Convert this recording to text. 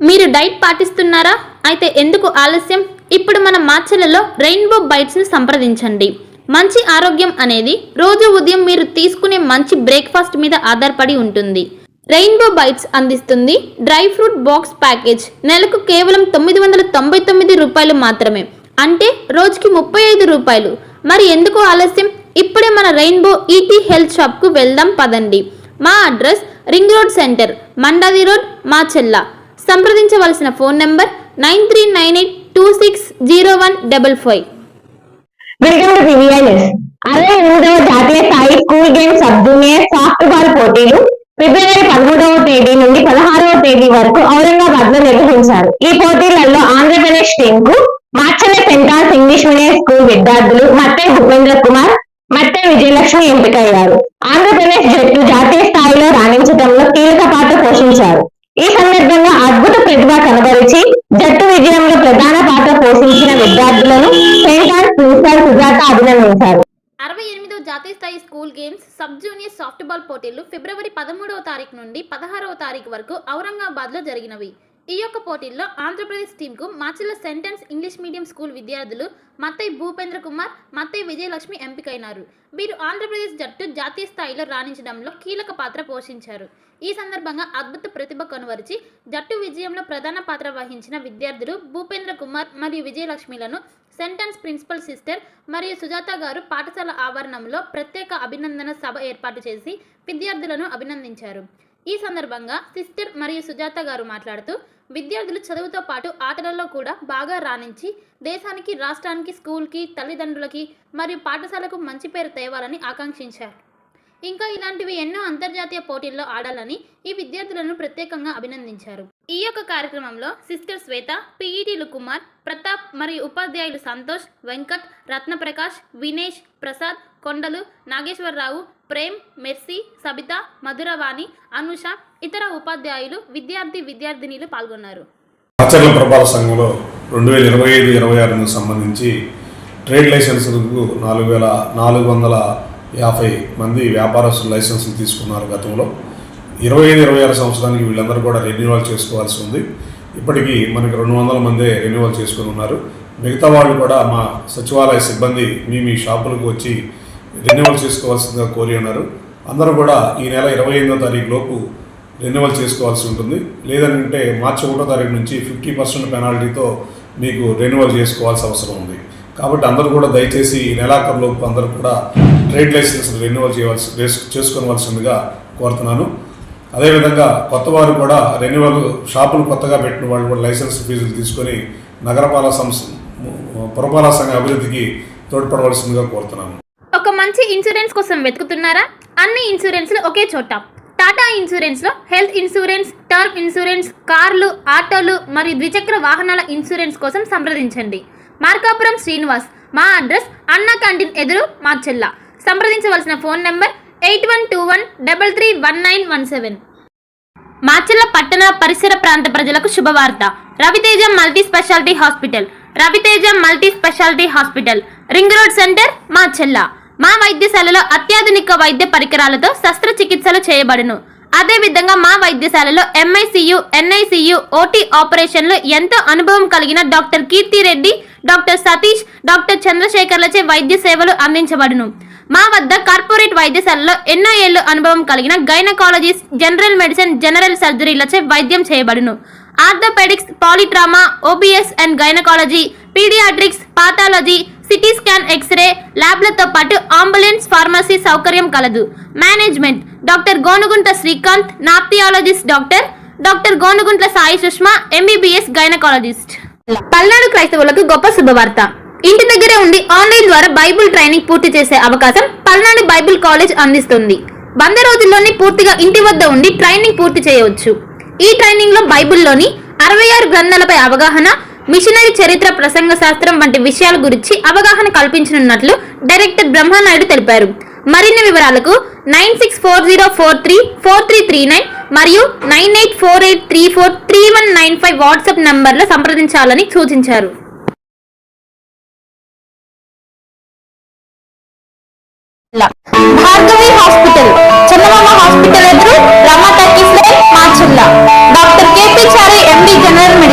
మీరు డైట్ పాటిస్తున్నారా? అయితే ఎందుకు ఆలస్యం? ఇప్పుడు మన మాచెలలో రెయిన్బో బైట్స్ని సంప్రదించండి. మంచి ఆరోగ్యం అనేది రోజు ఉదయం మీరు తీసుకునే మంచి బ్రేక్ఫాస్ట్ మీద ఆధారపడి ఉంటుంది. రెయిన్బో బైట్స్ అందిస్తుంది డ్రై ఫ్రూట్ బాక్స్ ప్యాకేజ్. నెలకు కేవలం 999 రూపాయలు మాత్రమే, అంటే రోజుకి 35 రూపాయలు. మరి ఎందుకు ఆలస్యం? ఇప్పుడే మన రెయిన్బో ఈటీ హెల్త్ షాప్కు వెళ్దాం పదండి. మా address ring road centre, Mandadi road, Macherla. సంప్రదించవలసిన phone number 9398260155. Welcome to PVNS. 68వ జాతీయ స్థాయి school games sub junior softball పోటీలు ఫిబ్రవరి 13వ తేదీ నుండి 16వ తేదీ వరకు ఔరంగాబాద్ లో నిర్వహించారు. ఈ పోటీలలో ఆంధ్రప్రదేశ్ టీం కు మాచెల్ల సెంటార్స్ ఇంగ్లీష్ మీడియం స్కూల్ విద్యార్థులు మత్తె భూపేంద్ర కుమార్, మత్తె విజయలక్ష్మి ఎంపికయ్యారు. ఆంధ్రప్రదేశ్ జట్టు జాతీయ స్థాయిలో రాణించడంలో కీలక పాత్ర పోషించారు. ఈ సందర్భంగా అద్భుత ప్రతిభ కనబరిచి జట్టు విజయంలో ప్రధాన పాత్ర పోషించిన విద్యార్థులను సెంటార్స్ ప్రిన్సిపల్ సుజాత అభినందించారు. 68వ జాతీయ స్థాయి school games sub junior softball పోటీలు ఫిబ్రవరి 13వ తారీఖు నుండి 16వ తారీఖు వరకు ఔరంగాబాద్లో జరిగినవి. ఈ యొక్క పోటీల్లో ఆంధ్రప్రదేశ్ టీంకు మాచెల్ల సెంటెన్స్ ఇంగ్లీష్ మీడియం స్కూల్ విద్యార్థులు మత్తె భూపేంద్ర కుమార్, మత్తె విజయలక్ష్మి ఎంపికైనారు. వీరు ఆంధ్రప్రదేశ్ జట్టు జాతీయ స్థాయిలో రాణించడంలో కీలక పాత్ర పోషించారు. ఈ సందర్భంగా అద్భుత ప్రతిభ కనువరిచి జట్టు విజయంలో ప్రధాన పాత్ర వహించిన విద్యార్థులు భూపేంద్ర కుమార్ మరియు విజయలక్ష్మిలను సెంటెన్స్ ప్రిన్సిపల్ సిస్టర్ మరియు సుజాత గారు పాఠశాల ఆవరణంలో ప్రత్యేక అభినందన సభ ఏర్పాటు చేసి విద్యార్థులను అభినందించారు. ఈ సందర్భంగా సిస్టర్ మరియు సుజాత గారు మాట్లాడుతూ విద్యార్థులు చదువుతో పాటు ఆటలలో కూడా బాగా రాణించి దేశానికి, రాష్ట్రానికి, స్కూల్కి, తల్లిదండ్రులకి మరియు పాఠశాలకు మంచి పేరు తేవాలని ఆకాంక్షించారు. ఇంకా ఇలాంటివి ఎన్నో అంతర్జాతీయ పోటీల్లో ఆడాలని ఈ విద్యార్థులను ప్రత్యేకంగా అభినందించారు. ఈ యొక్క కార్యక్రమంలో సిస్టర్ శ్వేత, పీఈటీలు కుమార్, ప్రతాప్ మరియు ఉపాధ్యాయులు సంతోష్, వెంకట్, రత్నప్రకాష్, వినేష్, ప్రసాద్, కొండలు, నాగేశ్వరరావు, ప్రేమ్, మెర్సీ, సబిత, మధురవాణి, అనుష, ఇతర ఉపాధ్యాయులు, విద్యార్థినీలు పాల్గొన్నారు. మాచెల్ల ప్రభావ సంఘంలో 2025-26 సంబంధించి ట్రేడ్ లైసెన్సులకు 4450 మంది వ్యాపారస్తులు లైసెన్సులు తీసుకున్నారు. గతంలో 25-26 సంవత్సరానికి వీళ్ళందరూ కూడా రెన్యువల్ చేసుకోవాల్సి ఉంది. ఇప్పటికీ మనకి 200 మందే రెన్యువల్ చేసుకుని ఉన్నారు. మిగతా వాళ్ళు కూడా మా సచివాలయ సిబ్బంది మీ షాపులకు వచ్చి రెన్యువల్ చేసుకోవాల్సిందిగా కోరి ఉన్నారు. అందరూ కూడా ఈ నెల 25వ తారీఖు లోపు రెన్యువల్ చేసుకోవాల్సి ఉంటుంది. లేదంటే మార్చి 1వ తారీఖు నుంచి 50% పెనాల్టీతో మీకు రెన్యువల్ చేసుకోవాల్సిన అవసరం ఉంది. కాబట్టి అందరూ కూడా దయచేసి ఈ నెలాఖరులోపు అందరూ కూడా ట్రేడ్ లైసెన్స్ రెన్యువల్ చేసుకోవాల్సిందిగా కోరుతున్నాను. అదేవిధంగా కొత్త వారు కూడా రెన్యువల్ షాపులు కొత్తగా పెట్టిన వాళ్ళు కూడా లైసెన్స్ ఫీజులు తీసుకొని పురపాలక సంఘ అభివృద్ధికి తోడ్పడవలసిందిగా కోరుతున్నాను. ఒక మంచి ఇన్సూరెన్స్ కోసం వెతుకుతున్నారా? అన్ని ఇన్సూరెన్స్లు ఒకే చోట. టాటా ఇన్సూరెన్స్లో హెల్త్ ఇన్సూరెన్స్, టర్మ్ ఇన్సూరెన్స్, కార్లు, ఆటోలు మరియు ద్విచక్ర వాహనాల ఇన్సూరెన్స్ కోసం సంప్రదించండి. మార్కాపురం శ్రీనివాస్. మా అడ్రస్ అన్నా క్యాంటీన్ ఎదురు, మాచెల్ల. సంప్రదించవలసిన ఫోన్ నంబర్ 8121331917. మాచెల్ల పట్టణ పరిసర ప్రాంత ప్రజలకు శుభవార్త. Raviteja multi speciality hospital. Raviteja multi speciality hospital, ring road centre, Macherla. మా వైద్యశాలలో అత్యాధునిక వైద్య పరికరాలతో శస్త్రచికిత్సలు చేయబడును. అదేవిధంగా మా వైద్యశాలలో MICU, NICU, OT ఆపరేషన్లు ఎంతో అనుభవం కలిగిన doctor Keerthi Reddy, doctor Satish, doctor చంద్రశేఖర్లచే వైద్య సేవలు అందించబడును. మా వద్ద కార్పొరేట్ వైద్యశాలలో ఎన్నో ఏళ్లు అనుభవం కలిగిన గైనకాలజిస్ట్, జనరల్ మెడిసిన్, జనరల్ సర్జరీలచే వైద్యం చేయబడును. Orthopaedics, polytrauma, OBS and gynaecology, paediatrics, pathology, CT scan, X ray ల్యాబ్లతో పాటు అంబులెన్స్, ఫార్మసీ సౌకర్యం కలదు. Management doctor Gonugunta Srikanth, nephrologist doctor Gonuguntla Sai Sushma, MBBS gynaecologist. Palnadu క్రైస్తవులకు గొప్ప శుభవార్త. ఇంటి దగ్గరే ఉండి ఆన్లైన్ ద్వారా బైబిల్ ట్రైనింగ్ పూర్తి చేసే అవకాశం పల్నాడు బైబిల్ కాలేజ్ అందిస్తుంది. 100 రోజుల్లోనే పూర్తిగా ఇంటి వద్ద ఉండి ట్రైనింగ్ పూర్తి చేయవచ్చు. ఈ ట్రైనింగ్ లో బైబిల్లోని 66 గ్రంథాలపై అవగాహన, మిషనరీ చరిత్ర, ప్రసంగ శాస్త్రం వంటి విషయాల గురించి అవగాహన కల్పించనున్నట్లు డైరెక్టర్ బ్రహ్మనాయుడు తెలిపారు. మరిన్ని వివరాలకు 9640434339 మరియు 9848343195 వాట్సాప్ నంబర్లో సంప్రదించాలని సూచించారు. భార్గవి హాస్పిటల్, చందమామ హాస్పిటల్ ఎదురు, రమా talkies line, Macherla. Doctor KP చారి ఎండి జనరల్